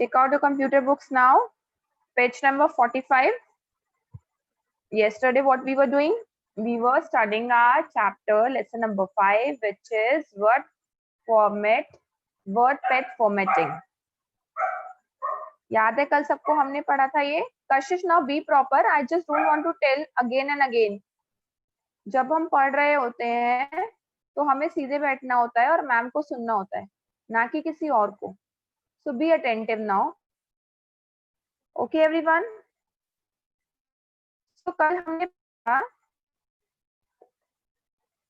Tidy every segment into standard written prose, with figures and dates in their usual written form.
Take out your computer books now. Page number 45. Yesterday, what we were doing? We were studying our chapter, lesson number 5, which is word pet formatting. याद है कल सबको हमने पढ़ा था ये? कशिश, now be proper. I just don't want to tell again and again. जब हम पढ़ रहे होते हैं तो हमें सीधे बैठना होता है और मैम को सुनना होता है, ना कि किसी और को. So be attentive now. Okay everyone. तो कल हमने पढ़ा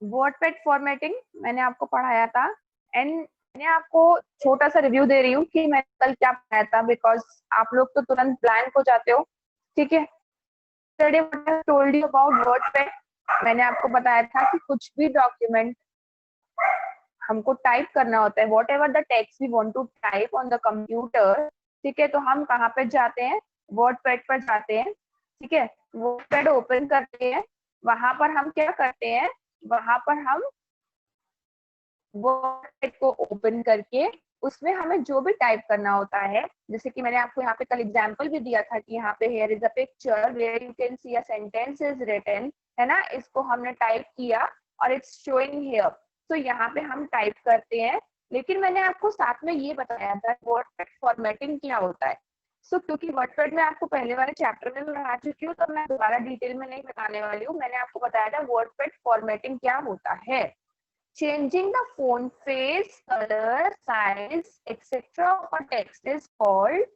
वर्डपैड फॉर्मेटिंग, मैंने आपको पढ़ाया था. एंड मैं आपको छोटा सा रिव्यू दे रही हूँ कि मैंने कल क्या पढ़ाया था, बिकॉज आप लोग तो तुरंत ब्लैंक हो जाते हो. ठीक है. Told you about WordPad. मैंने आपको बताया था कि कुछ भी डॉक्यूमेंट हमको टाइप करना होता है, whatever the text we want to type on the computer. ठीक है. तो हम कहाँ पे जाते हैं? वर्डपैड पर जाते हैं. ठीक है. वर्डपैड ओपन करते हैं. वहां पर हम क्या करते हैं? वहां पर हम वर्डपैड को ओपन करके उसमें हमें जो भी टाइप करना होता है, जैसे कि मैंने आपको यहाँ पे कल एग्जांपल भी दिया था कि यहाँ पे here is a picture where you can see a sentence is written, है ना. इसको हमने टाइप किया और इट्स शोइंग हियर. तो यहाँ पे हम टाइप करते हैं. लेकिन मैंने आपको साथ में ये बताया था वर्डपैड फॉर्मेटिंग क्या होता है. क्योंकि वर्डपैड में आपको पहले वाले चैप्टर में पढ़ा चुकी हूँ, तो मैं दोबारा डिटेल में नहीं बताने वाली हूँ. मैंने आपको बताया था वर्डपैड फॉर्मेटिंग क्या होता है. Changing the font face, color, size, etc. और text is called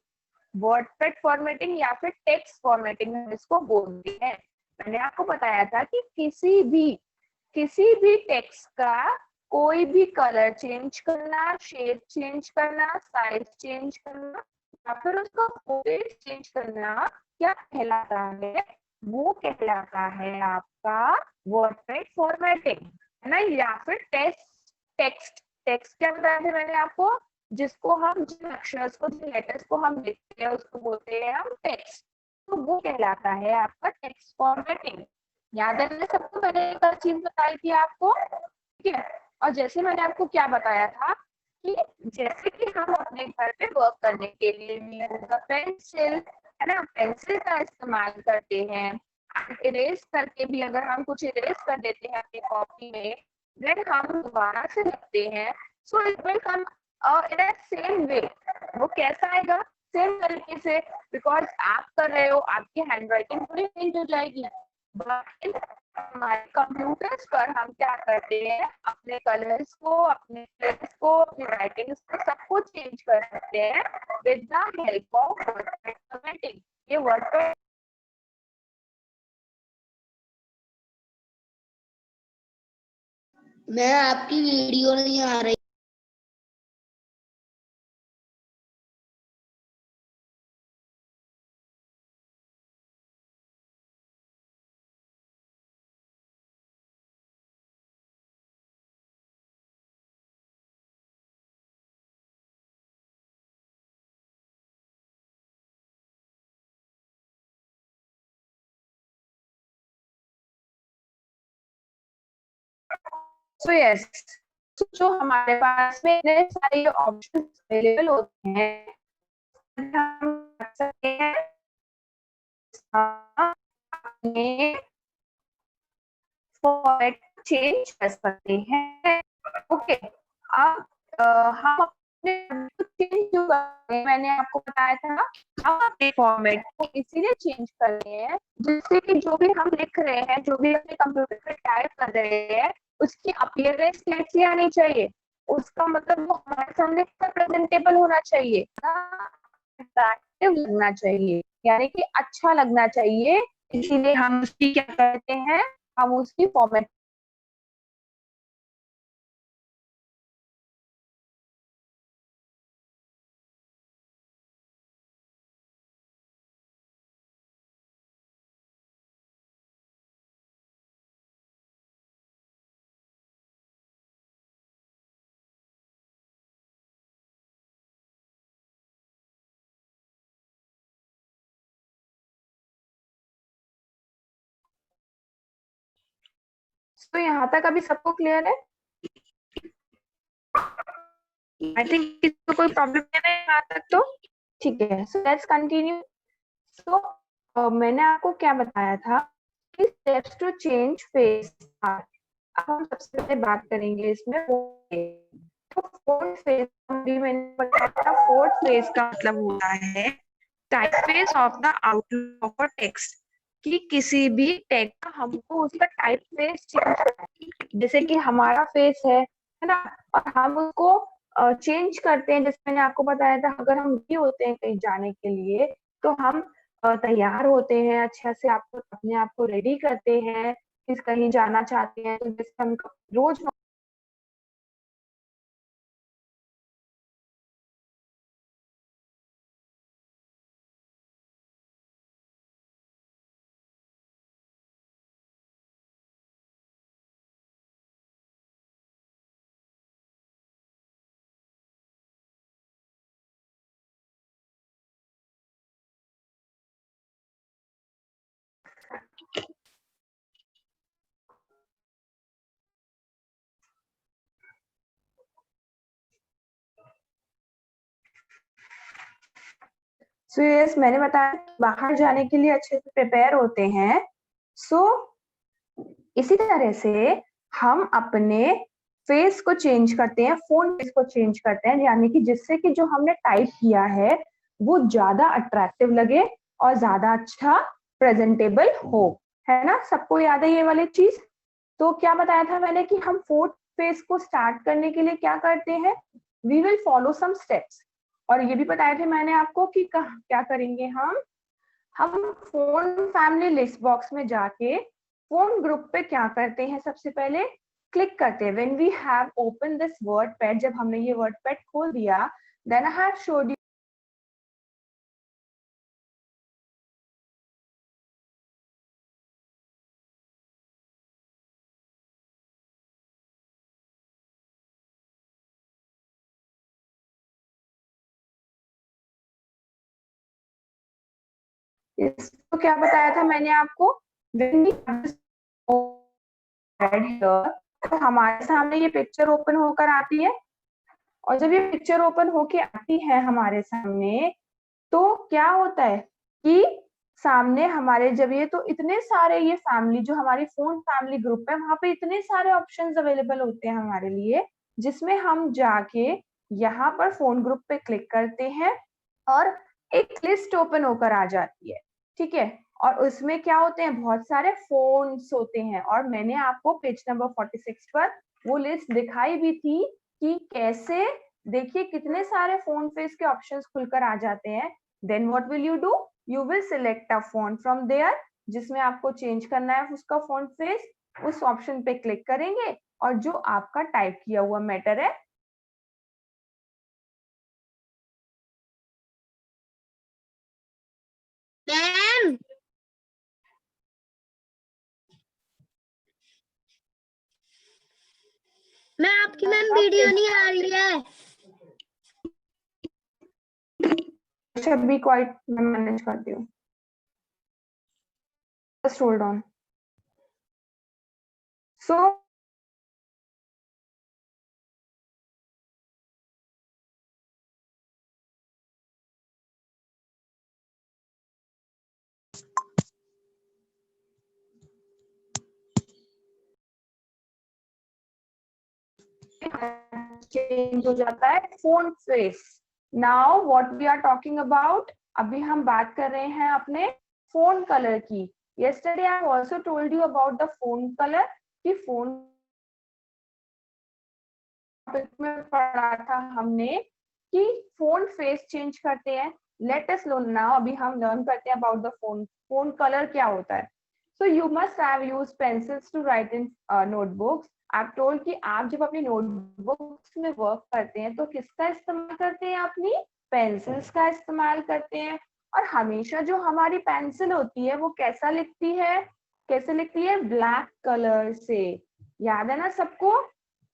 WordPad formatting या फिर text formatting हम इसको बोलते हैं. मैंने आपको बताया था कि किसी भी टेक्स्ट का कोई भी कलर चेंज करना, शेप चेंज करना, साइज चेंज करना या फिर उसका फॉन्ट चेंज करना क्या कहलाता है? वो कहलाता है आपका वर्डपैड फॉर्मेटिंग, है ना. या फिर टेक्स्ट क्या बताया था मैंने आपको? जिसको हम जिन अक्षर को, जिन लेटर्स को हम लिखते हैं उसको बोलते हैं हम टेक्स्ट. तो वो कहलाता है आपका टेक्स्ट फॉर्मेटिंग. याद है सबको मैंने एक चीज बताई थी आपको. ठीक है. और जैसे मैंने आपको क्या बताया था कि जैसे कि हम अपने घर पे वर्क करने के लिए पेंसिल, है ना, पेंसिल का इस्तेमाल करते हैं. इरेज करके भी अगर हम कुछ इरेज कर देते हैं अपनी कॉपी में, देन हम दोबारा से लिखते हैं. So it will come in a same way. वो कैसा आएगा? सेम तरीके से. बिकॉज आप कर रहे हो, आपकी हैंडराइटिंग पूरी चेंज हो जाएगी. बट हमारे कंप्यूटर्स पर हम क्या करते हैं? अपने कलर्स को, अपने टेक्स्ट को, अपनी राइटिंग्स को सबको चेंज कर सकते हैं with the help of WordPad formatting. ये वर्डपैड मैं आपकी वीडियो नहीं आ रही. सो यस, जो हमारे पास में इतने सारे ऑप्शन अवेलेबल होते हैं, हम कर सकते हैं फॉर्मेट चेंज कर सकते हैं. ओके. अब हम अपने चेंज जो करते हैं, मैंने आपको बताया था हम अपने फॉर्मेट को इसीलिए चेंज कर रहे हैं जिससे कि जो भी हम लिख रहे हैं, जो भी अपने कंप्यूटर पे टाइप कर रहे हैं, उसकी अपीयरेंस कैसी आनी चाहिए? उसका मतलब वो हमारे सामने प्रेजेंटेबल होना चाहिए, अट्रैक्टिव लगना चाहिए, यानी कि अच्छा लगना चाहिए. इसीलिए हम उसकी क्या करते हैं? हम उसकी फॉर्मेट तो यहाँ तक अभी सबको क्लियर है? आई थिंक किसी को कोई प्रॉब्लम नहीं है यहाँ तक. तो ठीक है, सो लेट्स कंटिन्यू। सो मैंने आपको क्या बताया था कि स्टेप्स टू चेंज फेस। अब हम सबसे पहले बात करेंगे इसमें तो फोर्थ फेज, भी मैंने बताया था, फोर्थ फेज का मतलब होता है typeface of the outline of a text, कि किसी भी टेक्स्ट का हमको उसका टाइपफेस चेंज करना है। जैसे कि हमारा फेस है ना, और हम उसको चेंज करते हैं। जैसे मैंने आपको बताया था, अगर हम रेडी होते हैं कहीं जाने के लिए, तो हम तैयार होते हैं अच्छे से, आपको अपने आप को रेडी करते हैं, किस कहीं जाना चाहते हैं तो जैसे हम रोज सो यस, मैंने बताया बाहर जाने के लिए अच्छे से प्रिपेयर होते हैं। सो इसी तरह से हम अपने फेस को चेंज करते हैं, फोन फेस को चेंज करते हैं, यानी कि जिससे कि जो हमने टाइप किया है वो ज्यादा अट्रैक्टिव लगे और ज्यादा अच्छा प्रेजेंटेबल हो, है ना। सबको याद है ये वाली चीज? तो क्या बताया था मैंने कि हम फोर्थ फेज को स्टार्ट करने के लिए क्या करते हैं, we will follow some steps. और ये भी बताए थे मैंने आपको कि क्या करेंगे हम फोन फैमिली लिस्ट बॉक्स में जाके फोन ग्रुप पे क्या करते हैं, सबसे पहले क्लिक करते हैं। When we have open this WordPad, जब हमने ये वर्ड पैड खोल दिया, देन आई हैव शोड इसको क्या बताया था मैंने आपको, when we have this pad here, तो हमारे सामने ये पिक्चर ओपन होकर आती है। और जब ये पिक्चर ओपन होके आती है हमारे सामने, तो क्या होता है कि सामने हमारे जब ये, तो इतने सारे ये फैमिली, जो हमारी फोन फैमिली ग्रुप है, वहां पे इतने सारे ऑप्शंस अवेलेबल होते हैं हमारे लिए, जिसमें हम जाके यहाँ पर फोन ग्रुप पे क्लिक करते हैं और एक लिस्ट ओपन होकर आ जाती है। ठीक है, और उसमें क्या होते हैं, बहुत सारे फोन्स होते हैं। और मैंने आपको पेज नंबर 46 पर वो लिस्ट दिखाई भी थी कि कैसे, देखिए कितने सारे फोन फेस के ऑप्शंस खुलकर आ जाते हैं। Then what will you do, you will select a font from there, जिसमें आपको चेंज करना है उसका फोन फेस, उस ऑप्शन पे क्लिक करेंगे और जो आपका टाइप किया हुआ मैटर है मैम, मैं आपकी मैम वीडियो नहीं आ रही है। should be quite मैनेज करती हूँ, just hold on. So change हो जाता है font face. Now what we are talking about, अभी हम बात कर रहे हैं अपने फोन कलर की। yesterday I also told you about the phone color, कि फोन में पढ़ा था हमने कि फोन फेस चेंज करते हैं। लेट अस लर्न नाउ, अभी हम लर्न करते हैं अबाउट द फोन कलर क्या होता है। So you must have used pencils to write in notebooks. आप टोल्ड कि आप जब अपनी नोटबुक्स में वर्क करते हैं तो किसका इस्तेमाल करते हैं, अपनी पेंसिल्स का इस्तेमाल करते हैं। और हमेशा जो हमारी पेंसिल होती है वो कैसा लिखती है, कैसे लिखती है, ब्लैक कलर से, याद है ना सबको।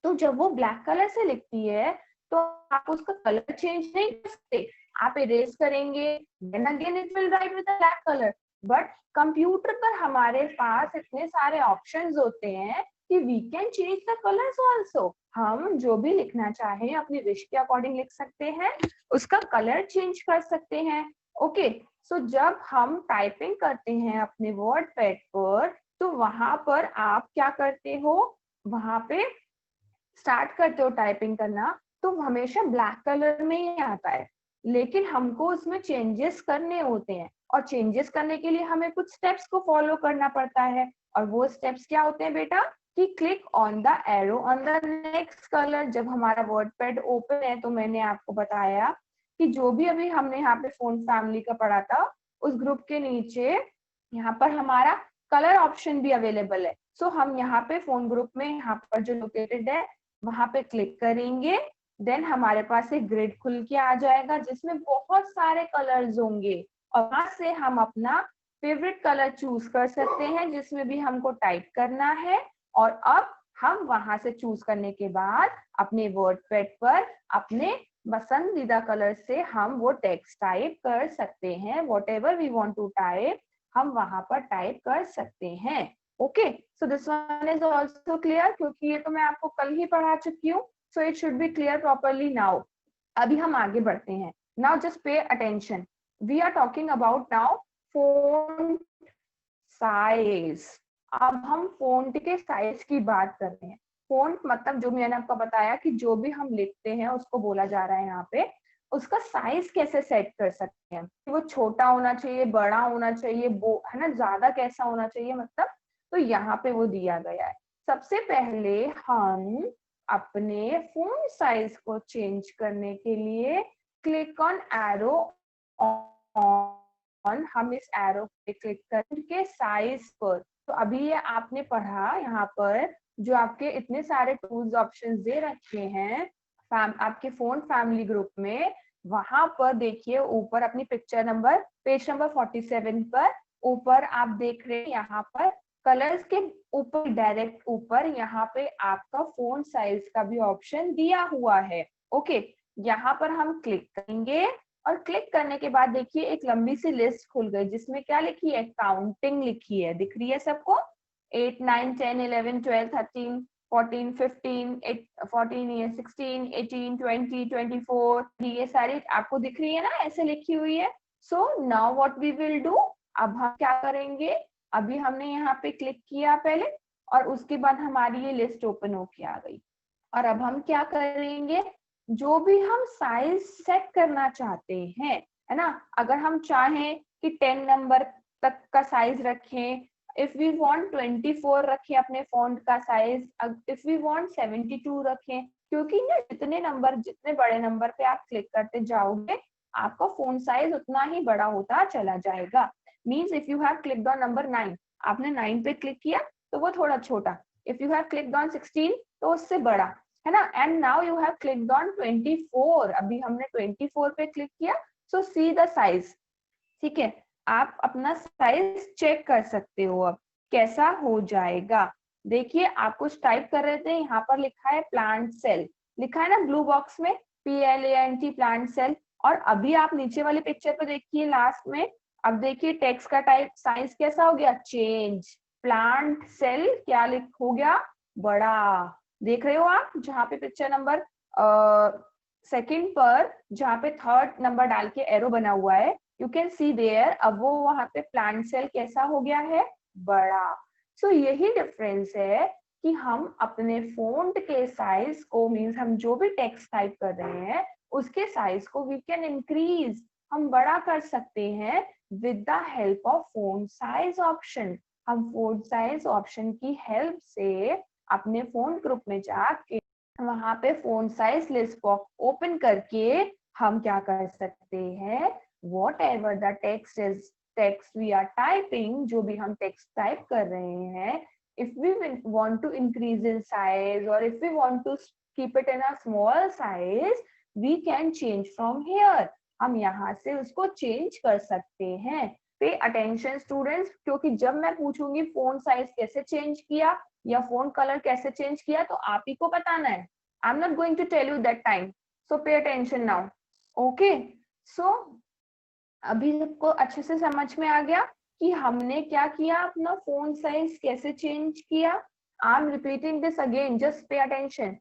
तो जब वो ब्लैक कलर से लिखती है तो आप उसका कलर चेंज नहीं कर सकते, आप इरेज करेंगे then again it will write with black colour. But computer पर हमारे पास इतने सारे ऑप्शंस होते हैं कि we can change the colours also. हम जो भी लिखना चाहें अपनी विश के अकॉर्डिंग लिख सकते हैं, उसका कलर चेंज कर सकते हैं। ओके, सो जब हम टाइपिंग करते हैं अपने वर्ड पैड पर, तो वहां पर आप क्या करते हो, वहां पे स्टार्ट करते हो टाइपिंग करना तो हमेशा ब्लैक कलर में ही आता है, लेकिन हमको उसमें चेंजेस करने होते हैं, और चेंजेस करने के लिए हमें कुछ स्टेप्स को फॉलो करना पड़ता है। और वो स्टेप्स क्या होते हैं बेटा, कि click on the arrow on the next colour. जब हमारा वर्ड पैड ओपन है तो मैंने आपको बताया कि जो भी अभी हमने यहाँ पे फोन फैमिली का पढ़ा था, उस ग्रुप के नीचे यहाँ पर हमारा कलर ऑप्शन भी अवेलेबल है। सो हम यहाँ पे फोन ग्रुप में यहाँ पर जो लोकेटेड है वहां पे क्लिक करेंगे, देन हमारे पास एक ग्रिड खुल के आ जाएगा जिसमें बहुत सारे कलर्स होंगे, और वहां से हम अपना फेवरेट कलर चूज कर सकते हैं जिसमें भी हमको टाइप करना है। और अब हम वहां से चूज करने के बाद अपने वर्ड पैड पर अपने पसंदीदा कलर से हम वो टेक्स्ट टाइप कर सकते हैं। Whatever we want to type हम वहां पर टाइप कर सकते हैं। Okay, so this one is also clear, क्योंकि ये तो मैं आपको कल ही पढ़ा चुकी हूँ, so it should be clear properly now. अभी हम आगे बढ़ते हैं। Now just pay attention, we are talking about now font size. अब हम फोंट के साइज की बात कर रहे हैं। फोंट मतलब जो मैंने आपको बताया कि जो भी हम लिखते हैं उसको बोला जा रहा है यहाँ पे, उसका साइज कैसे सेट कर सकते हैं, वो छोटा होना चाहिए, बड़ा होना चाहिए, वो है ना, ज्यादा कैसा होना चाहिए, मतलब तो यहाँ पे वो दिया गया है। सबसे पहले हम अपने फोन साइज को चेंज करने के लिए क्लिक ऑन एरो ऑन, हम इस एरो पे क्लिक करके साइज पर, तो अभी ये आपने पढ़ा यहाँ पर जो आपके इतने सारे टूल्स ऑप्शंस दे रखे हैं आपके फोन फैमिली ग्रुप में, वहां पर देखिए ऊपर अपनी पिक्चर नंबर पेज नंबर 47 पर ऊपर आप देख रहे हैं यहाँ पर कलर्स के ऊपर डायरेक्ट ऊपर यहाँ पे आपका फोन साइज का भी ऑप्शन दिया हुआ है। ओके, यहाँ पर हम क्लिक करेंगे और क्लिक करने के बाद देखिए एक लंबी सी लिस्ट खुल गई जिसमें क्या लिखी है, काउंटिंग लिखी है, दिख रही है सबको, 8 9 10 11 12 13 14 15 14 ये 16 18 20 24 ये सारी आपको दिख रही है ना, ऐसे लिखी हुई है। So now what we will do, अब हम क्या करेंगे, अभी हमने यहाँ पे क्लिक किया पहले और उसके बाद हमारी ये लिस्ट ओपन होके आ गई, और अब हम क्या करेंगे, जो भी हम साइज सेट करना चाहते हैं, है ना, अगर हम चाहें कि 10 नंबर तक का साइज रखें, इफ वी वांट 24 रखें अपने फॉन्ट का साइज, इफ वी वांट 72 रखें, क्योंकि ना जितने नंबर, जितने बड़े नंबर पे आप क्लिक करते जाओगे आपका फोन साइज उतना ही बड़ा होता चला जाएगा। Means if you have clicked on number 9, आपने 9 पे क्लिक किया तो वो थोड़ा छोटा, if you have clicked on 16 तो उससे बड़ा, है ना, and now you have clicked on 24, अभी हमने 24 पे क्लिक किया, सो सी द साइज। ठीक है, आप अपना साइज चेक कर सकते हो अब कैसा हो जाएगा। देखिए आप कुछ टाइप कर रहे थे, यहाँ पर लिखा है प्लांट सेल, लिखा है ना ब्लू बॉक्स में, PLANT प्लांट सेल, और अभी आप नीचे वाली पिक्चर पे देखिए लास्ट में, अब देखिए टेक्स्ट का टाइप साइज कैसा हो गया, चेंज, प्लांट सेल क्या लिख हो गया, बड़ा, देख रहे हो आप, जहाँ पे पिक्चर नंबर सेकंड पर जहाँ पे थर्ड नंबर डाल के एरो बना हुआ है, यू कैन सी देयर, अब वो वहां पे प्लांट सेल कैसा हो गया है, बड़ा। सो यही डिफरेंस है कि हम अपने फोंट के साइज को, मीन्स हम जो भी टेक्स्ट टाइप कर रहे हैं उसके साइज को वी कैन इंक्रीज, हम बड़ा कर सकते हैं with the help of font size option. हम फोंट साइज ऑप्शन की हेल्प से अपने फोन ग्रुप में जाके वहां पे phone size list box open करके हम क्या कर सकते हैं, whatever the text is, text we are typing, जो भी हम टेक्स्ट टाइप कर रहे हैं, if we want to increase in size or if we want to keep it in a small size, we can change from here, हम यहाँ से उसको चेंज कर सकते हैं। पे अटेंशन स्टूडेंट्स, क्योंकि जब मैं पूछूंगी फोन साइज कैसे चेंज किया या फोन कलर कैसे चेंज किया तो आप ही को बताना है, I am not going to tell you that time, so pay attention now. Okay, so अभी सबको अच्छे से समझ में आ गया कि हमने क्या किया, अपना फोन साइज कैसे चेंज किया। I am repeating this again, just pay attention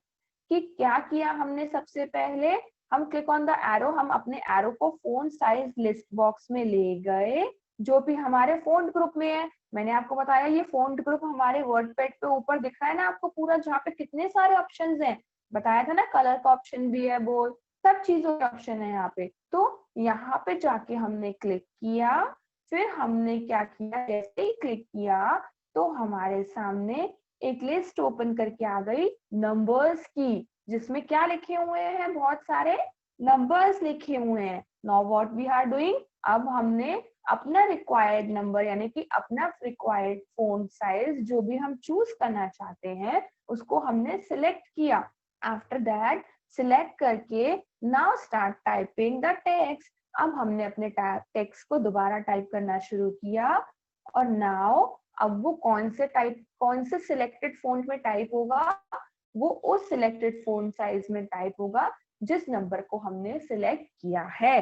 कि क्या किया हमने। सबसे पहले हम क्लिक ऑन द एरो, हम अपने एरो को फोन साइज लिस्ट बॉक्स में ले गए जो भी हमारे फोन ग्रुप में है। मैंने आपको बताया ये फोन ग्रुप हमारे वर्डपैड पे ऊपर दिख रहा है ना आपको पूरा, जहाँ पे कितने सारे ऑप्शंस हैं, बताया था ना, कलर का ऑप्शन भी है, बोल सब चीजों के ऑप्शन है यहाँ पे। तो यहाँ पे जाके हमने क्लिक किया, फिर हमने क्या किया, जैसे ही क्लिक किया तो हमारे सामने एक लिस्ट ओपन करके आ गई नंबर्स की, जिसमें क्या लिखे हुए हैं, बहुत सारे नंबर्स लिखे हुए हैं। Now what we are doing, अब हमने अपना रिक्वायर्ड नंबर यानी कि अपना रिक्वायर्ड फोन साइज जो भी हम चूज करना चाहते हैं उसको हमने सिलेक्ट किया। आफ्टर दैट सिलेक्ट करके now start typing the text. अब हमने अपने टेक्स्ट को दोबारा टाइप करना शुरू किया और नाउ अब वो कौन से सिलेक्टेड फॉन्ट में टाइप होगा, वो उस सिलेक्टेड फॉन्ट साइज में टाइप होगा जिस नंबर को हमने सिलेक्ट किया है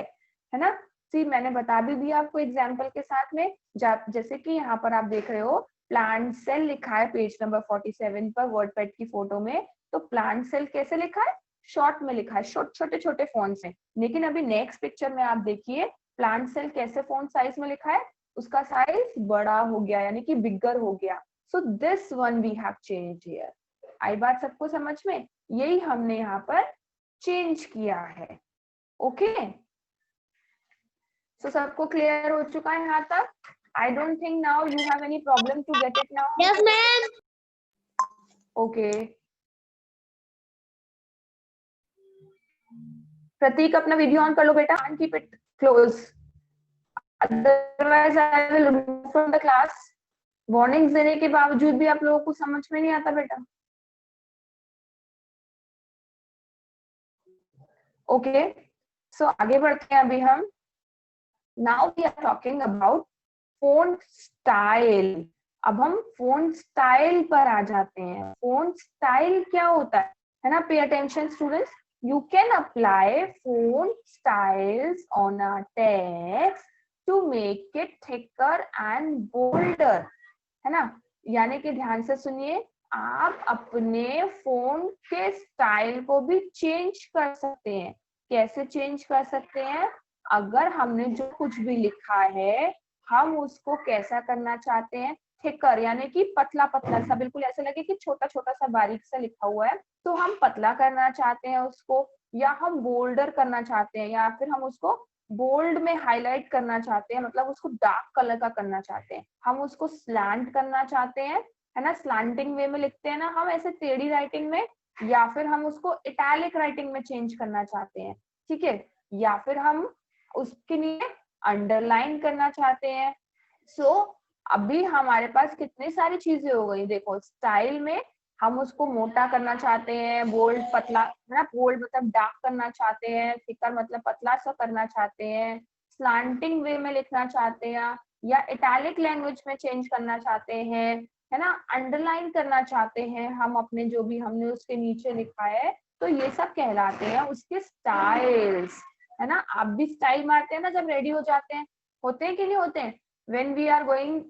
ना। सी मैंने बता भी दिया आपको एग्जांपल के साथ में, जैसे कि यहाँ पर आप देख रहे हो प्लांट सेल लिखा है पेज नंबर 47 पर वर्डपैड की फोटो में। तो प्लांट सेल कैसे लिखा है, शॉर्ट में लिखा है, छोटे छोटे फॉन्ट में। लेकिन अभी नेक्स्ट पिक्चर में आप देखिए प्लांट सेल कैसे फॉन्ट साइज में लिखा है, उसका साइज बड़ा हो गया यानी कि बिगर हो गया। So this one we have change here. आई बात सबको समझ में, यही हमने यहाँ पर चेंज किया है। ओके सो सबको क्लियर हो चुका है यहाँ तक? I don't think now you have any problem to get it now. Yes ma'am. Okay Prateek अपना वीडियो ऑन कर लो बेटा and keep it close, otherwise I will remove from the class. Warnings देने के बावजूद भी आप लोगों को समझ में नहीं आता बेटा। ओके सो आगे बढ़ते हैं अभी हम। Now we are talking about font style. अब हम फॉन्ट स्टाइल पर आ जाते हैं। फॉन्ट स्टाइल क्या होता है ना, pay attention students. You can apply font styles on a text to make it thicker and bolder, है ना। यानी कि ध्यान से सुनिए, आप अपने फोन के स्टाइल को भी चेंज कर सकते हैं। कैसे चेंज कर सकते हैं, अगर हमने जो कुछ भी लिखा है हम उसको कैसा करना चाहते हैं, थिकर यानी कि पतला पतला सा, बिल्कुल ऐसा लगे कि छोटा छोटा सा बारीक सा लिखा हुआ है, तो हम पतला करना चाहते हैं उसको, या हम बोल्डर करना चाहते हैं, या फिर हम उसको बोल्ड में हाईलाइट करना चाहते हैं, मतलब उसको डार्क कलर का करना चाहते हैं, हम उसको स्लैंट करना चाहते हैं, है ना, स्लैंटिंग वे में लिखते हैं ना हम ऐसे टेढ़ी राइटिंग में, या फिर हम उसको इटैलिक राइटिंग में चेंज करना चाहते हैं, ठीक है, या फिर हम उसके लिए अंडरलाइन करना चाहते हैं। सो अभी हमारे पास कितनी सारी चीजें हो गई, देखो स्टाइल में हम उसको मोटा करना चाहते हैं, बोल्ड पतला, है ना, बोल्ड मतलब डार्क करना चाहते हैं, थिकर मतलब पतला सा करना चाहते हैं, स्लांटिंग वे में लिखना चाहते हैं, या इटैलिक लैंग्वेज में चेंज करना चाहते हैं, है ना, अंडरलाइन करना चाहते हैं हम अपने जो भी हमने उसके नीचे लिखा है, तो ये सब कहलाते हैं उसके स्टाइल्स, है ना। आप भी स्टाइल मारते हैं ना जब रेडी हो जाते हैं, होते हैं कि नहीं होते हैं? When we are going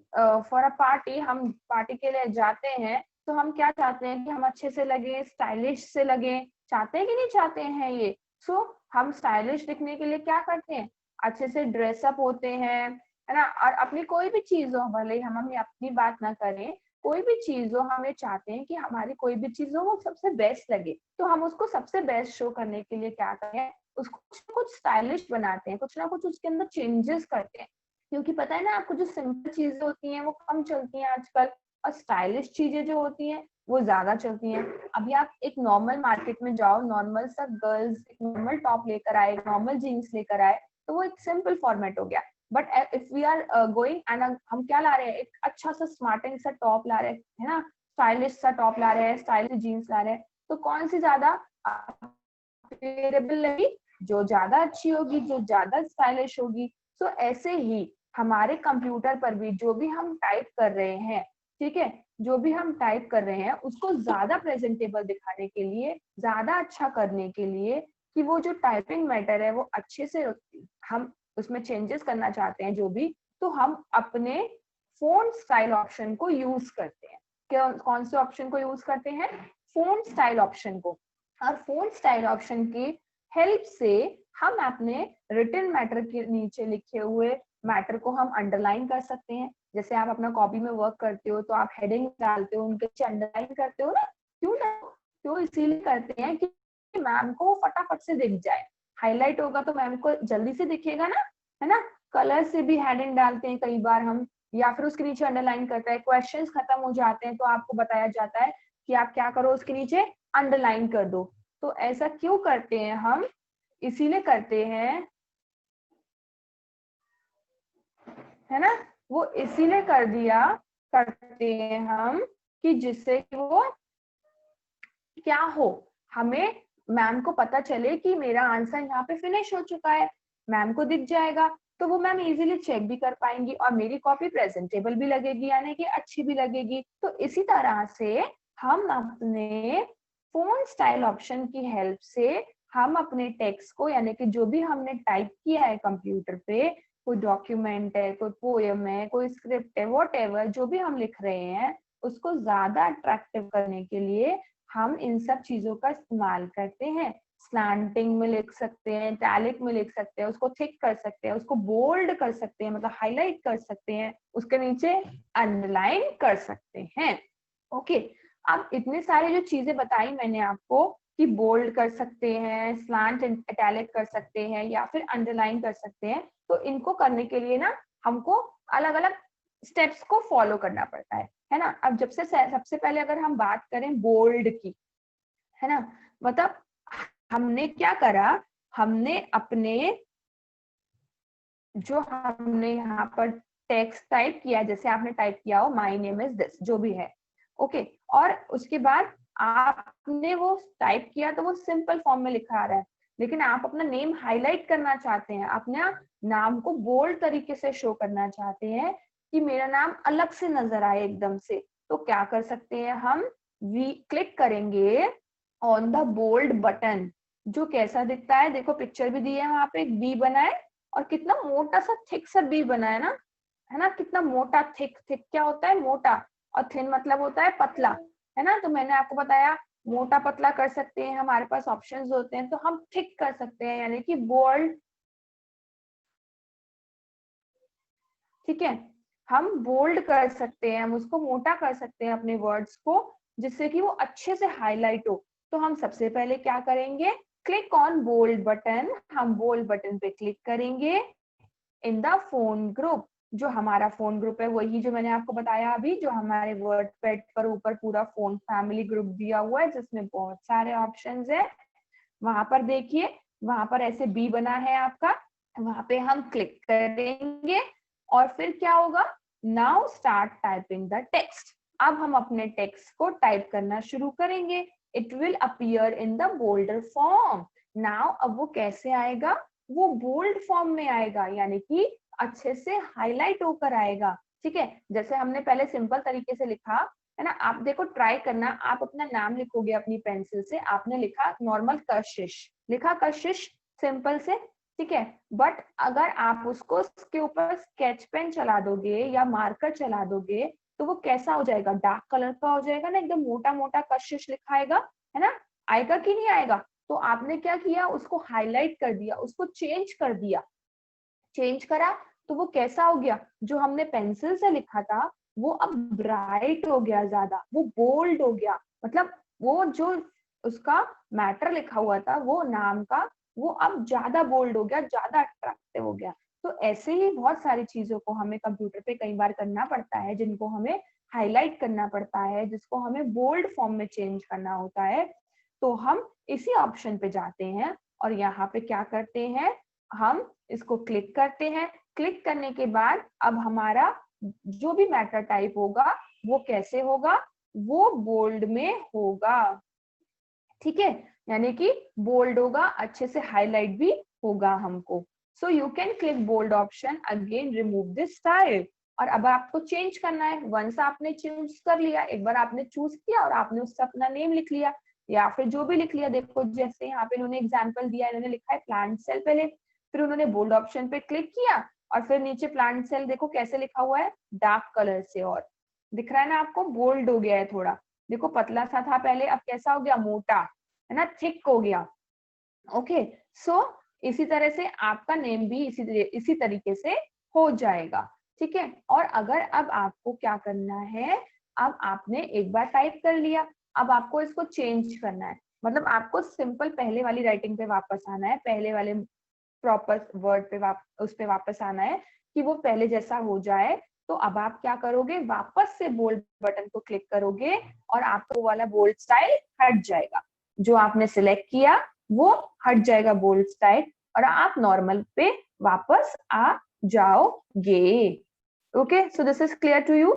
for a party, हम पार्टी के लिए जाते हैं तो हम क्या चाहते हैं कि हम अच्छे से लगे, स्टाइलिश से लगे, चाहते हैं कि नहीं चाहते हैं ये। सो हम स्टाइलिश दिखने के लिए क्या करते हैं, अच्छे से ड्रेसअप होते हैं, है ना। और अपनी कोई भी चीज हो, भले ही हम अपनी बात ना करें, कोई भी चीज हो, हम ये चाहते हैं कि हमारी कोई भी चीज हो वो सबसे बेस्ट लगे, तो हम उसको सबसे बेस्ट शो करने के लिए क्या करें, उसको कुछ स्टाइलिश बनाते हैं, कुछ ना कुछ उसके अंदर चेंजेस करते हैं, क्योंकि पता है ना आपको जो सिंपल चीजें होती हैं वो कम चलती हैं आजकल, और स्टाइलिश चीजें जो होती हैं वो ज्यादा चलती हैं। अभी आप एक नॉर्मल मार्केट में जाओ, नॉर्मल सा गर्ल्स एक नॉर्मल टॉप लेकर आए, नॉर्मल जीन्स लेकर आए, तो वो एक सिंपल फॉर्मेट हो गया। But if we are going and हम क्या ला रहे हैं, एक अच्छा सा स्मार्टिंग सा टॉप ला रहे हैं, है ना, स्टाइलिश सा टॉप ला रहे हैं, स्टाइलिश जीन्स ला रहे हैं, तो कौन सी ज्यादा अफोर्डेबल लगी, जो ज्यादा अच्छी होगी, जो ज्यादा स्टाइलिश होगी। सो ऐसे ही हमारे कंप्यूटर पर भी जो भी हम टाइप कर रहे हैं, ठीक है, जो भी हम टाइप कर रहे हैं उसको ज्यादा प्रेजेंटेबल दिखाने के लिए, ज्यादा अच्छा करने के लिए, कि वो जो टाइपिंग मैटर है वो अच्छे से हम उसमें चेंजेस करना चाहते हैं जो भी, तो हम अपने फोन स्टाइल ऑप्शन को यूज करते हैं। कौन से ऑप्शन को यूज करते हैं, फॉन्ट स्टाइल ऑप्शन को। और फॉन्ट स्टाइल ऑप्शन की हेल्प से हम अपने रिटन मैटर के नीचे लिखे हुए मैटर को हम अंडरलाइन कर सकते हैं। जैसे आप अपना कॉपी में वर्क करते हो तो आप हेडिंग डालते हो, उनके नीचे अंडरलाइन करते हो ना, क्यों ना, क्यों इसीलिए करते हैं कि मैम को फटाफट से दिख जाए। हाईलाइट होगा तो मैम को जल्दी से दिखेगा ना, है ना। कलर से भी हेडिंग डालते हैं कई बार हम, या फिर उसके नीचे अंडरलाइन करता है। क्वेश्चंस खत्म हो जाते हैं तो आपको बताया जाता है कि आप क्या करो, उसके नीचे अंडरलाइन कर दो। तो ऐसा क्यों करते हैं हम, इसीलिए करते हैं, है ना, वो इसीलिए कर दिया करते हैं हम कि जिससे वो क्या हो, हमें मैम को पता चले कि मेरा आंसर यहाँ पे फिनिश हो चुका है, मैम को दिख जाएगा तो वो मैम इजीली चेक भी कर पाएंगी और मेरी कॉपी प्रेजेंटेबल भी लगेगी, यानी कि अच्छी भी लगेगी। तो इसी तरह से हम अपने फॉन्ट स्टाइल ऑप्शन की हेल्प से हम अपने टेक्स्ट को, यानी कि जो भी हमने टाइप किया है कंप्यूटर पे, कोई डॉक्यूमेंट है, कोई पोएम है, कोई स्क्रिप्ट है, वॉटएवर जो भी हम लिख रहे हैं, उसको ज्यादा अट्रैक्टिव करने के लिए हम इन सब चीजों का इस्तेमाल करते हैं। स्लैंटिंग में लिख सकते हैं, इटैलिक में लिख सकते हैं, उसको थिक कर सकते हैं, उसको बोल्ड कर सकते हैं, मतलब हाईलाइट कर सकते हैं, उसके नीचे अंडरलाइन कर सकते हैं। ओके, अब इतने सारे जो चीजें बताई मैंने आपको कि बोल्ड कर सकते हैं, स्लैंट इटैलिक कर सकते हैं या फिर अंडरलाइन कर सकते हैं, तो इनको करने के लिए ना हमको अलग अलग स्टेप्स को फॉलो करना पड़ता है ना। अब जब से सबसे पहले अगर हम बात करें बोल्ड की, है ना, मतलब हमने क्या करा, हमने अपने जो हमने यहाँ पर टेक्स्ट टाइप किया, जैसे आपने टाइप किया हो माय नेम इज दिस, जो भी है, ओके, और उसके बाद आपने वो टाइप किया तो वो सिंपल फॉर्म में लिखा आ रहा है, लेकिन आप अपना नेम हाईलाइट करना चाहते हैं, अपने नाम को बोल्ड तरीके से शो करना चाहते हैं कि मेरा नाम अलग से नजर आए एकदम से, तो क्या कर सकते हैं हम, वी क्लिक करेंगे ऑन द बोल्ड बटन। जो कैसा दिखता है, देखो पिक्चर भी दी है वहां पे, एक बी बना है और कितना मोटा सा थिक सा बी बना है ना, कितना मोटा, थिक, थिक क्या होता है, मोटा, और थिन मतलब होता है पतला, है ना। तो मैंने आपको बताया मोटा पतला कर सकते हैं, हमारे पास ऑप्शंस होते हैं, तो हम थिक कर सकते हैं, यानी कि बोल्ड, ठीक है, हम बोल्ड कर सकते हैं, हम उसको मोटा कर सकते हैं अपने वर्ड्स को, जिससे कि वो अच्छे से हाईलाइट हो। तो हम सबसे पहले क्या करेंगे, क्लिक ऑन बोल्ड बटन, हम बोल्ड बटन पे क्लिक करेंगे इन द फोन ग्रुप। जो हमारा फोन ग्रुप है वही जो मैंने आपको बताया अभी, जो हमारे वर्डपैड पर ऊपर पूरा फोन फैमिली ग्रुप दिया हुआ है जिसमें बहुत सारे ऑप्शंस है, वहां पर देखिए, वहां पर ऐसे बी बना है आपका, वहां पे हम क्लिक करेंगे और फिर क्या होगा, now start typing the text. अब हम अपने टेक्स्ट को टाइप करना शुरू करेंगे, it will appear in the boulder form. Now अब वो कैसे आएगा, वो बोल्ड फॉर्म में आएगा, यानी कि अच्छे से हाईलाइट होकर आएगा, ठीक है। जैसे हमने पहले सिंपल तरीके से लिखा है ना, आप देखो ट्राई करना, आप अपना नाम लिखोगे अपनी पेंसिल से, आपने लिखा नॉर्मल कशिश, लिखा कशिश सिंपल से, ठीक है, बट अगर आप उसको उसके ऊपर स्केच पेन चला दोगे या मार्कर चला दोगे तो वो कैसा हो जाएगा, डार्क कलर का हो जाएगा ना, एकदम मोटा मोटा कशिश लिखाएगा, है ना, आएगा कि नहीं आएगा। तो आपने क्या किया, उसको हाईलाइट कर दिया, उसको चेंज कर दिया, चेंज करा तो वो कैसा हो गया, जो हमने पेंसिल से लिखा था वो अब ब्राइट हो गया, ज्यादा वो बोल्ड हो गया, मतलब वो जो उसका मैटर लिखा हुआ था वो नाम का, वो अब ज्यादा बोल्ड हो गया, ज्यादा अट्रैक्टिव हो गया। तो ऐसे ही बहुत सारी चीजों को हमें कंप्यूटर पे कई बार करना पड़ता है, जिनको हमें हाईलाइट करना पड़ता है, जिसको हमें बोल्ड फॉर्म में चेंज करना होता है। तो हम इसी ऑप्शन पे जाते हैं और यहाँ पे क्या करते हैं, हम इसको क्लिक करते हैं। क्लिक करने के बाद अब हमारा जो भी मैटर टाइप होगा वो कैसे होगा, वो बोल्ड में होगा, ठीक है, यानी कि बोल्ड होगा, अच्छे से हाईलाइट भी होगा हमको। So you can click bold option again, remove this style. और अब आपको चेंज करना है, वंस आपने चूज कर लिया, एक बार आपने चूज किया और आपने उससे अपना नेम लिख लिया या फिर जो भी लिख लिया, देखो जैसे यहाँ पे इन्होंने एग्जाम्पल दिया, इन्होंने लिखा है प्लांट सेल पहले, फिर उन्होंने बोल्ड ऑप्शन पे क्लिक किया और फिर नीचे प्लांट सेल देखो कैसे लिखा हुआ है, डार्क कलर से, और दिख रहा है ना आपको, बोल्ड हो गया है थोड़ा, देखो पतला सा था पहले, अब कैसा हो गया, मोटा, है ना, थिक हो गया। ओके, सो इसी तरह से आपका नेम भी इसी तरीके से हो जाएगा, ठीक है। और अगर अब आपको क्या करना है, अब आपने एक बार टाइप कर लिया, अब आपको इसको चेंज करना है, मतलब आपको सिंपल पहले वाली राइटिंग पे वापस आना है, पहले वाले प्रॉपर वर्ड पे उस पे वापस आना है कि वो पहले जैसा हो जाए। तो अब आप क्या करोगे, वापस से बोल्ड बटन को क्लिक करोगे और आपको वाला बोल्ड स्टाइल हट जाएगा, जो आपने सिलेक्ट किया वो हट जाएगा बोल्ड स्टाइल, और आप नॉर्मल पे वापस आ जाओगे। Okay, so this is clear to you.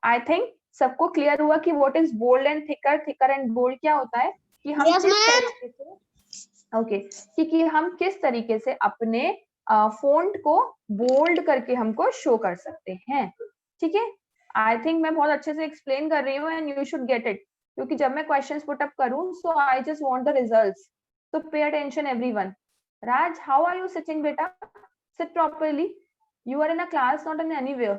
I think सबको क्लियर हुआ कि what is bold and thicker, thicker and bold क्या होता है, कि हम Yes, किस ma'am. तरीके से, ओके, कि हम किस तरीके से अपने फॉन्ट को बोल्ड करके हमको शो कर सकते हैं, ठीक है। आई थिंक मैं बहुत अच्छे से एक्सप्लेन कर रही हूँ and you should get it, क्योंकि जब मैं क्वेश्चंस पुट अप करूँ, so I just want the results, so pay attention everyone. Raj, how are you sitting, beta? Sit properly. You are in a class, not in anywhere.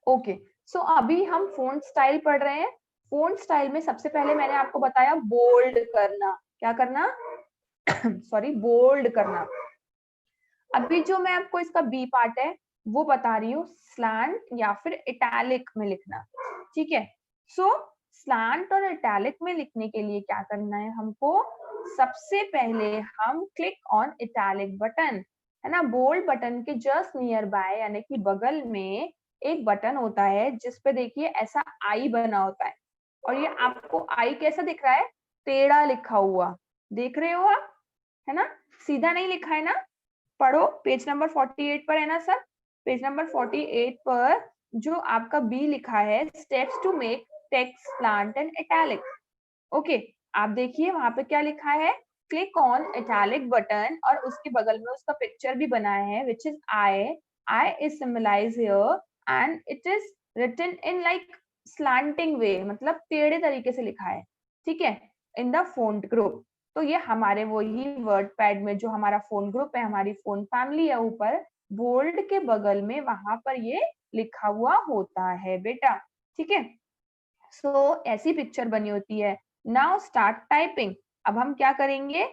Okay, so अभी हम font style पढ़ रहे हैं। Font style में सबसे पहले मैंने आपको बताया बोल्ड करना, क्या करना सॉरी, बोल्ड करना। अभी जो मैं आपको इसका बी पार्ट है वो बता रही हूँ, स्लैंट या फिर इटैलिक में लिखना, ठीक है। सो स्लैंट और इटैलिक में लिखने के लिए क्या करना है हमको, सबसे पहले हम क्लिक ऑन इटैलिक बटन, है ना, बोल्ड बटन के जस्ट नियर बाय, यानी कि बगल में एक बटन होता है जिसपे देखिए ऐसा आई बना होता है, और ये आपको आई कैसा दिख रहा है, टेढ़ा लिखा हुआ, देख रहे हो आप, है ना, सीधा नहीं लिखा है ना। पढ़ो, पेज नंबर 48 पर है ना सर, पेज नंबर 48 पर जो आपका बी लिखा है, steps to make text slant and italic. Okay, आप देखिए वहां पे क्या लिखा है, क्लिक ऑन इटैलिक बटन, और उसके बगल में उसका पिक्चर भी बनाया है, which is I, I is symbolize here and it is written in like slanting way, मतलब टेढ़े तरीके से लिखा है, ठीक है, इन द फॉन्ट ग्रुप। तो ये हमारे वही वर्ड पैड में जो हमारा फोन ग्रुप है, हमारी फोन फैमिली है, ऊपर बोल्ड के बगल में वहां पर ये लिखा हुआ होता है बेटा, ठीक है। सो ऐसी पिक्चर बनी होती है। Now start typing. अब हम क्या करेंगे,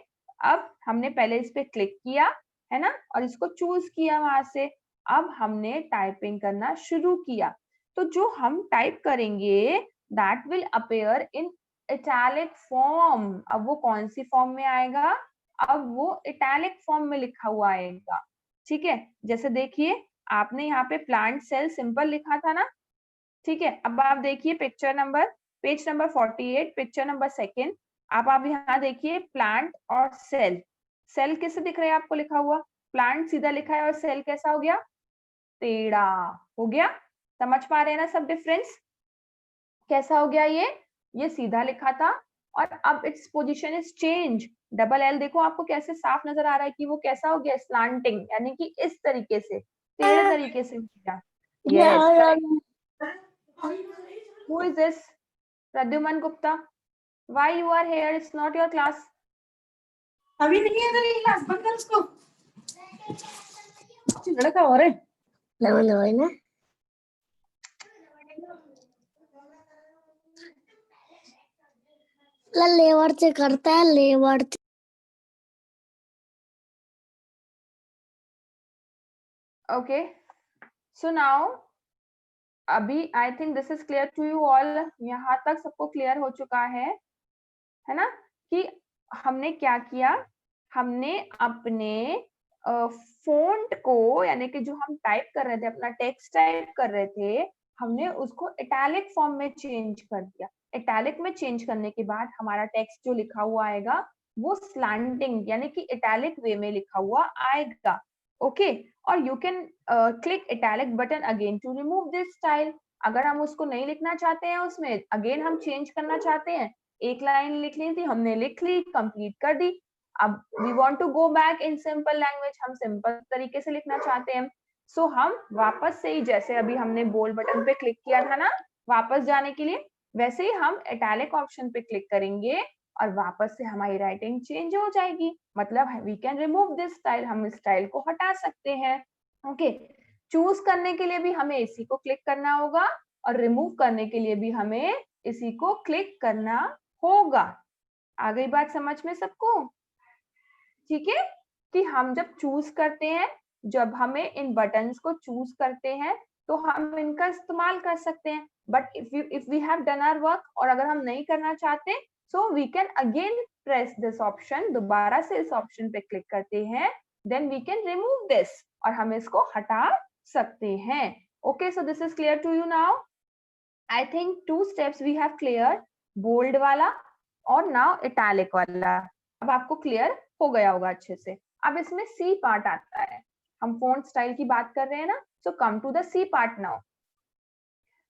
अब हमने पहले इस पे क्लिक किया, है ना, और इसको चूज किया वहां से, अब हमने टाइपिंग करना शुरू किया। तो जो हम टाइप करेंगे that will appear in italic form. अब वो कौन सी फॉर्म में आएगा, अब वो इटैलिक फॉर्म में लिखा हुआ आएगा, ठीक है। जैसे देखिए आपने यहाँ पे प्लांट सेल सिंपल लिखा था ना, ठीक है। अब आप देखिए picture number, page number 48, picture number second, आप यहाँ देखिए प्लांट और सेल, सेल कैसे दिख रहा है आपको लिखा हुआ, प्लांट सीधा लिखा है और सेल कैसा हो गया, टेढ़ा हो गया। समझ पा रहे हैं ना सब डिफरेंस, कैसा हो गया ये सीधा लिखा था और अब its position is change, double L देखो आपको कैसे साफ नजर आ रहा है कि वो कैसा हो गया, स्लांटिंग, यानी कि इस तरीके से, टेढ़े तरीके से हो गया। Yes correct. Who is this? Pradyuman Gupta. Why you are here? It's not your class. अभी नहीं है तेरी क्लास, बंद कर उसको। लड़का हो रहे लवन ना लेबर से करता है, लेबर। Okay. So now अभी I think this is clear to you all, यहाँ तक सबको क्लियर हो चुका है ना, कि हमने क्या किया, हमने अपने फॉन्ट को, यानी कि जो हम टाइप कर रहे थे, अपना टेक्स्ट टाइप कर रहे थे, हमने उसको इटैलिक फॉर्म में चेंज कर दिया। इटैलिक में चेंज करने के बाद हमारा टेक्स्ट जो लिखा हुआ आएगा वो स्लैंटिंग यानी कि इटैलिक वे में लिखा हुआ आएगा। ओके, और you can click italic button again to remove this style. अगर हम उसको नहीं लिखना चाहते हैं, उसमें अगेन हम चेंज करना चाहते हैं, एक लाइन लिखनी थी, हमने लिख ली, कंप्लीट कर दी। अब we want to go back in simple language, हम सिंपल तरीके से लिखना चाहते हैं। सो हम वापस से ही, जैसे अभी हमने बोल्ड बटन पे क्लिक किया था ना वापस जाने के लिए, वैसे ही हम इटैलिक ऑप्शन पे क्लिक करेंगे और वापस से हमारी राइटिंग चेंज हो जाएगी। मतलब we can remove this style, हम इस स्टाइल को हटा सकते हैं। ओके, चूज करने के लिए भी हमें इसी को क्लिक करना होगा और रिमूव करने के लिए भी हमें इसी को क्लिक करना होगा। आ गई बात समझ में सबको? ठीक है, कि हम जब चूज करते हैं, जब हमें इन बटन्स को चूज करते हैं तो हम इनका इस्तेमाल कर सकते हैं। But if we have done our work, और अगर हम नहीं करना चाहते, so we can again press this option, दोबारा से इस ऑप्शन पे क्लिक करते हैं, then we can remove this, और हम इसको हटा सकते हैं। Okay, so this is clear to you now? I think 2 steps we have clear, bold वाला और नाउ इटैलिक वाला। अब आपको क्लियर हो गया होगा अच्छे से। अब इसमें सी पार्ट आता है, हम फॉन्ट स्टाइल की बात कर रहे हैं ना, so come to the C part now.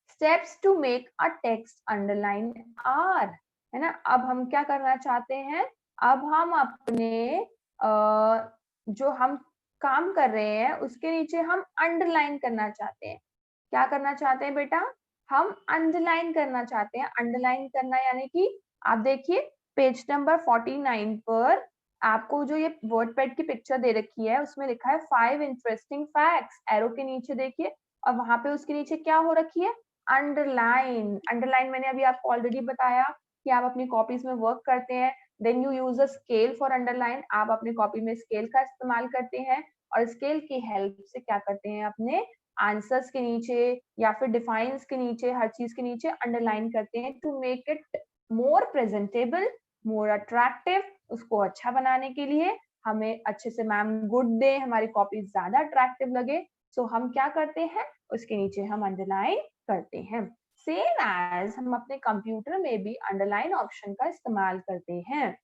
Steps to make a text underline are, है ना। अब हम क्या करना चाहते हैं, अब हम अपने जो हम काम कर रहे हैं उसके नीचे हम अंडरलाइन करना चाहते हैं। क्या करना चाहते हैं बेटा? हम अंडरलाइन करना चाहते हैं। अंडरलाइन करना यानी कि आप देखिए पेज नंबर 49 पर आपको जो ये वर्डपैड की पिक्चर दे रखी है उसमें लिखा है 5 इंटरेस्टिंग फैक्ट्स, एरो के नीचे देखिए, और वहां पे उसके नीचे क्या हो रखी है? अंडरलाइन। अंडरलाइन मैंने अभी आपको ऑलरेडी बताया कि आप अपनी कॉपीज में वर्क करते हैं, then you use a scale for underline. आप अपनी कॉपी में स्केल का इस्तेमाल करते हैं और स्केल की हेल्प से क्या करते हैं, अपने आंसर्स के नीचे या फिर डिफाइंस के नीचे, हर चीज के नीचे अंडरलाइन करते हैं to make it more presentable, more attractive. उसको अच्छा बनाने के लिए हमें अच्छे से मैम गुड दे, हमारी कॉपी ज्यादा अट्रैक्टिव लगे, सो हम क्या करते हैं, उसके नीचे हम अंडरलाइन करते हैं। सेम एज हम अपने कंप्यूटर में भी अंडरलाइन ऑप्शन का इस्तेमाल करते हैं,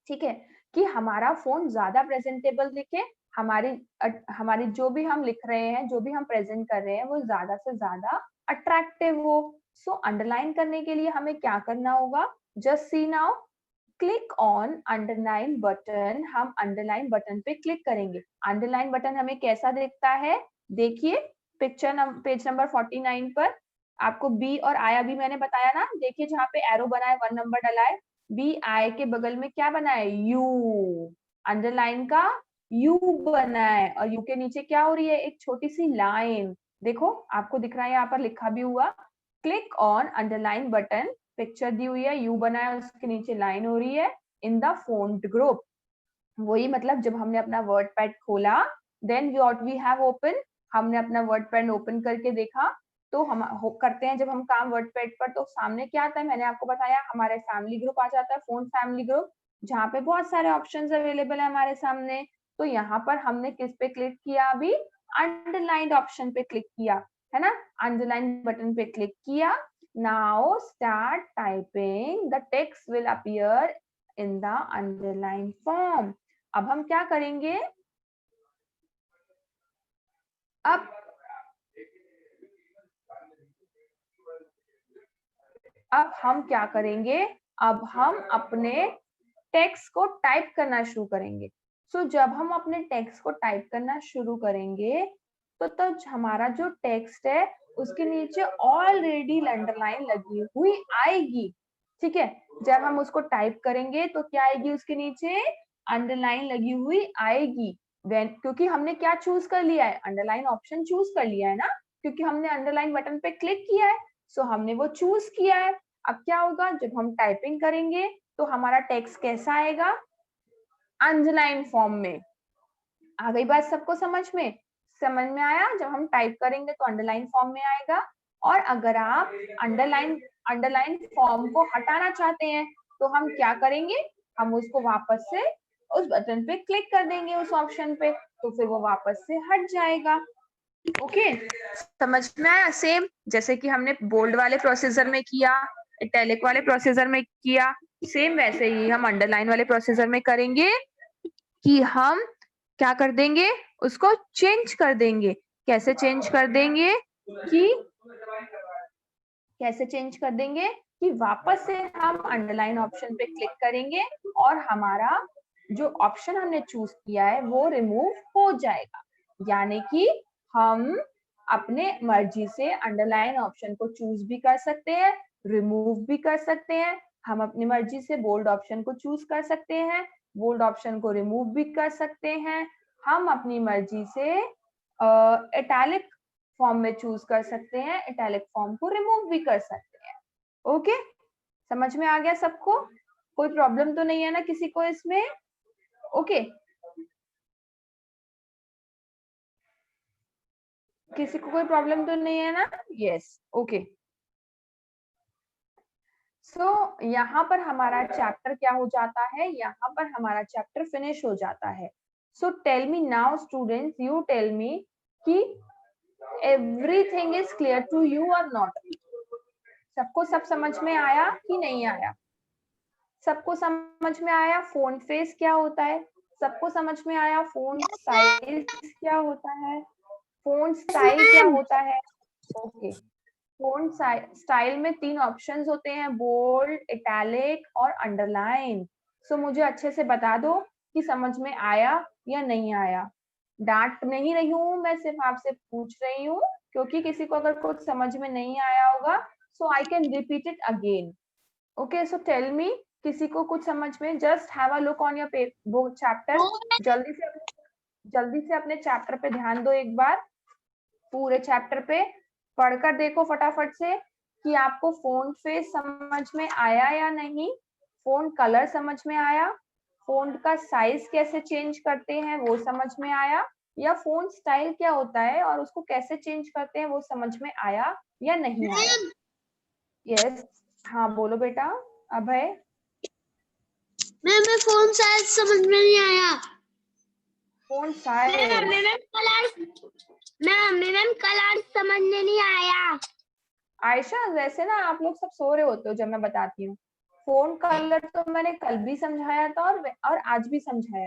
ठीक है, कि हमारा फोन ज्यादा प्रेजेंटेबल दिखे, हमारी जो भी हम लिख रहे हैं, जो भी हम प्रेजेंट कर रहे हैं वो ज्यादा से ज्यादा अट्रैक्टिव हो। सो अंडरलाइन करने के लिए हमें क्या करना होगा? Just see now, click on underline button. हम अंडरलाइन बटन पे क्लिक करेंगे। अंडरलाइन बटन हमें कैसा दिखता है? देखिए पिक्चर पेज नंबर 49 पर आपको बी और आया भी मैंने बताया ना, देखिए जहाँ पे एरो बना है 1 नंबर डला है, बी आई के बगल में क्या बना है? यू। अंडरलाइन का यू बना है और यू के नीचे क्या हो रही है? एक छोटी सी लाइन। देखो आपको दिख रहा है यहाँ पर लिखा भी हुआ, click on underline button. Picture दी हुई है, यू बना है, उसके नीचे लाइन हो रही है, इन द फॉन्ट ग्रुप। वही मतलब जब हमने अपना वर्डपैड खोला, then what we have open, हमने अपना वर्डपैड ओपन करके देखा, तो हम करते हैं जब हम काम वर्डपैड पर, तो सामने क्या आता है? मैंने आपको बताया, हमारे फैमिली ग्रुप आ जाता है, फॉन्ट फैमिली ग्रुप, जहाँ पे बहुत सारे ऑप्शंस अवेलेबल है हमारे सामने। तो यहाँ पर हमने किस पे क्लिक किया? अभी अंडरलाइंड ऑप्शन पे क्लिक किया, है ना, अंडरलाइन बटन पे क्लिक किया। Now start typing, the text will appear in the underline form. अब हम क्या करेंगे? अब हम क्या करेंगे? अब हम अपने टेक्स्ट को टाइप करना शुरू करेंगे। सो जब हम अपने टेक्स्ट को टाइप करना शुरू करेंगे तो हमारा जो टेक्स्ट है उसके नीचे ऑलरेडी अंडरलाइन लगी हुई आएगी, ठीक है। जब हम उसको टाइप करेंगे तो क्या आएगी? उसके नीचे अंडरलाइन लगी हुई आएगी। क्योंकि हमने क्या चूज कर लिया है? अंडरलाइन ऑप्शन चूज कर लिया है ना, क्योंकि हमने अंडरलाइन बटन पे क्लिक किया है, सो हमने वो चूज किया है। अब क्या होगा? जब हम टाइपिंग करेंगे तो हमारा टेक्स्ट कैसा आएगा? अंडरलाइन फॉर्म में। आ गई बात सबको समझ में? समझ में आया? जब हम टाइप करेंगे तो अंडरलाइन फॉर्म में आएगा, और अगर आप अंडरलाइन फॉर्म को हटाना चाहते हैं तो हम क्या करेंगे? हम उसको वापस से उस बटन पे क्लिक कर देंगे, उस ऑप्शन पे, तो फिर वो वापस से हट जाएगा। ओके, समझ में आया? सेम जैसे कि हमने बोल्ड वाले प्रोसीजर में किया, इटैलिक वाले प्रोसीजर में किया, सेम वैसे ही हम अंडरलाइन वाले प्रोसीजर में करेंगे कि हम क्या कर देंगे? उसको चेंज कर देंगे। कैसे चेंज कर देंगे? कि वापस से हम अंडरलाइन ऑप्शन पे क्लिक करेंगे और हमारा जो ऑप्शन हमने चूज किया है वो रिमूव हो जाएगा। यानी कि हम अपने मर्जी से अंडरलाइन ऑप्शन को चूज भी कर सकते हैं, रिमूव भी कर सकते हैं, हम अपनी मर्जी से बोल्ड ऑप्शन को चूज कर सकते हैं, बोल्ड ऑप्शन को रिमूव भी कर सकते हैं, हम अपनी मर्जी से इटैलिक फॉर्म में चूज कर सकते हैं, इटैलिक फॉर्म को रिमूव भी कर सकते हैं। ओके, समझ में आ गया सबको? कोई प्रॉब्लम तो नहीं है ना किसी को इसमें? ओके, किसी को कोई प्रॉब्लम तो नहीं है ना? Yes, okay. सो यहाँ पर हमारा चैप्टर क्या हो जाता है, यहाँ पर हमारा चैप्टर फिनिश हो जाता है। So tell me now students, you tell me कि everything is clear to you और नॉट? सबको सब समझ में आया कि नहीं आया? सबको समझ में आया फोन फेस क्या होता है? सबको समझ में आया फोन साइज क्या होता है? फोन स्टाइल क्या होता है? ओके, फोन स्टाइल में 3 ऑप्शंस होते हैं, बोल्ड, इटैलिक और अंडरलाइन। सो मुझे अच्छे से बता दो कि समझ में आया या नहीं आया। डांट नहीं रही हूँ मैं, सिर्फ आपसे पूछ रही हूँ, क्योंकि किसी को अगर कुछ समझ में नहीं आया होगा so I can repeat it again. Okay, so tell me, किसी को कुछ समझ में? Just have a look on your वो चैप्टर, जल्दी से अपने चैप्टर पे ध्यान दो एक बार, पूरे चैप्टर पे पढ़कर देखो फटाफट से कि आपको फोन फेस समझ में आया या नहीं, फोन कलर समझ में आया, फोन का साइज कैसे चेंज करते हैं वो समझ में आया, या फोन स्टाइल क्या होता है और उसको कैसे चेंज करते हैं वो समझ में आया या नहीं आया? यस, हाँ बोलो बेटा अभय। मैम मैं फोन साइज समझ में नहीं आया। फोन साइज, मैम कलर समझ में नहीं आया। आयशा वैसे ना आप लोग सब सो रहे होते हो जब मैं बताती हूँ। फोन कलर तो मैंने कल भी समझाया था और आज भी समझाया।